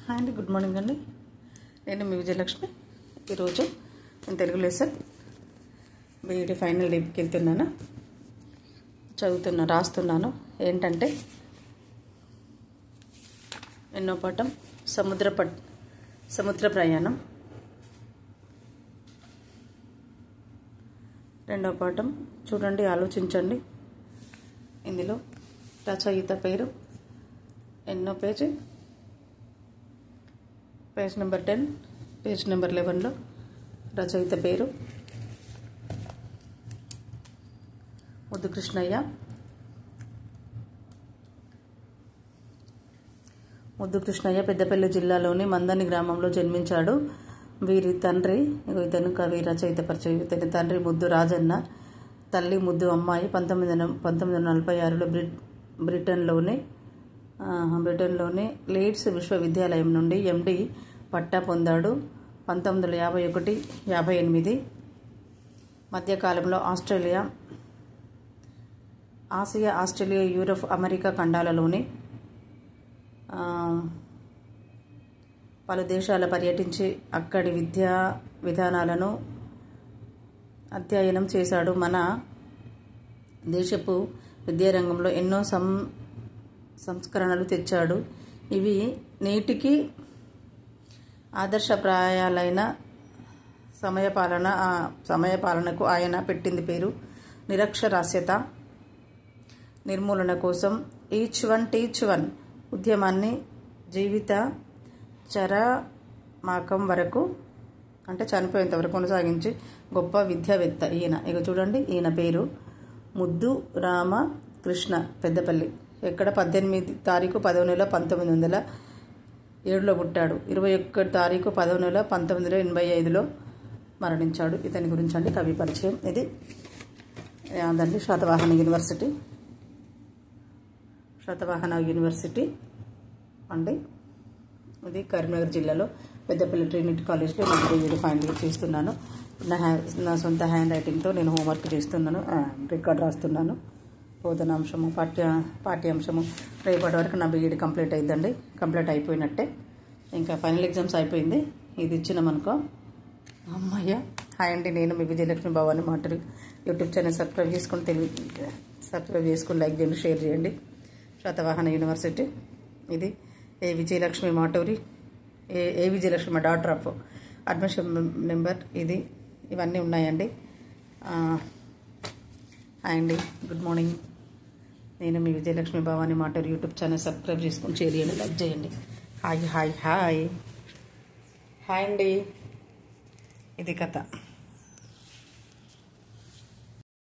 Hi అండి, good morning అండి. నేను మీ విజయలక్ష్మి. ఈరోజు నేను తెలుగు లెసన్ బీఈడి ఫైనల్ డేకి వెళ్తున్నాను, రాస్తున్నాను. ఏంటంటే ఎన్నో పాఠం సముద్ర ప్రయాణం. రెండో పాఠం చూడండి, ఆలోచించండి. ఇందులో రచయిత పేరు ఎన్నో పేజ్ నెంబర్ 10, పేజ్ నెంబర్ 11లో రచయిత పేరు ముద్దు కృష్ణయ్య. పెద్దపల్లి జిల్లాలోని మందని గ్రామంలో జన్మించాడు. వీరి తండ్రి, ఇతను కవి రచయిత పరిచయం. ఇతని తండ్రి ముద్దు రాజన్న, తల్లి ముద్దు అమ్మాయి. 1946లో బ్రిటన్లోని లీడ్స్ విశ్వవిద్యాలయం నుండి ఎండి పట్టా పొందాడు. 1951-58 మధ్యకాలంలో ఆసియా, ఆస్ట్రేలియా, యూరప్, అమెరికా ఖండాలలోని పలు దేశాల పర్యటించి అక్కడి విద్యా విధానాలను అధ్యయనం చేశాడు. మన దేశపు విద్యారంగంలో ఎన్నో సంస్కరణలు తెచ్చాడు. ఇవి నేటికి ఆదర్శప్రాయాలైన సమయపాలనకు ఆయన పెట్టింది పేరు. నిరక్షరాస్యత నిర్మూలన కోసం ఈచ్ వన్ టీచ్ వన్ ఉద్యమాన్ని జీవిత చరమాకం వరకు, అంటే చనిపోయేంత వరకు కొనసాగించి గొప్ప విద్యావేత్త ఈయన. ఇక చూడండి, ఈయన పేరు ముద్దు రామకృష్ణ. పెద్దపల్లి. ఎక్కడ? 18 తారీఖు 10వ నెల 1907లో పుట్టాడు. 21 తారీఖు 10వ నెల 1985లో మరణించాడు. ఇతని గురించి అండి కవి పరిచయం. ఇది అదండి శాతవాహన యూనివర్సిటీ అండి. ఇది కరీంనగర్ జిల్లాలో పెద్దపల్లి ట్రినిటీ కాలేజ్లో నేను బీఈడి ఫైనల్ చేస్తున్నాను. నా సొంత హ్యాండ్ రైటింగ్తో నేను హోంవర్క్ చేస్తున్నాను, రికార్డ్ రాస్తున్నాను. బోధనాంశము, పాఠ్యాంశము రేపటి వరకు నా బీఈడి కంప్లీట్ అయిపోయినట్టే. ఇంకా ఫైనల్ ఎగ్జామ్స్ అయిపోయింది. ఇది ఇచ్చినామనుకో అమ్మయ్య. హాయ్ అండి, నేను మీ విజయలక్ష్మి భవాని మాటలు. యూట్యూబ్ ఛానల్ సబ్స్క్రైబ్ చేసుకుని లైక్ చేయండి, షేర్ చేయండి. శాతవాహన యూనివర్సిటీ. ఇది A Vijayalakshmi Maturi, A Vijayalakshmi daughter of admission number. ఇవన్నీ ఉన్నాయండి. హాయ్ అండి, గుడ్ మార్నింగ్. నేను మీ Vijayalakshmi Bhavani Maturi. YouTube channel subscribe చేసుకుని షేర్ చేయండి, లైక్ చేయండి. హాయ్ అండి. ఇది కథ.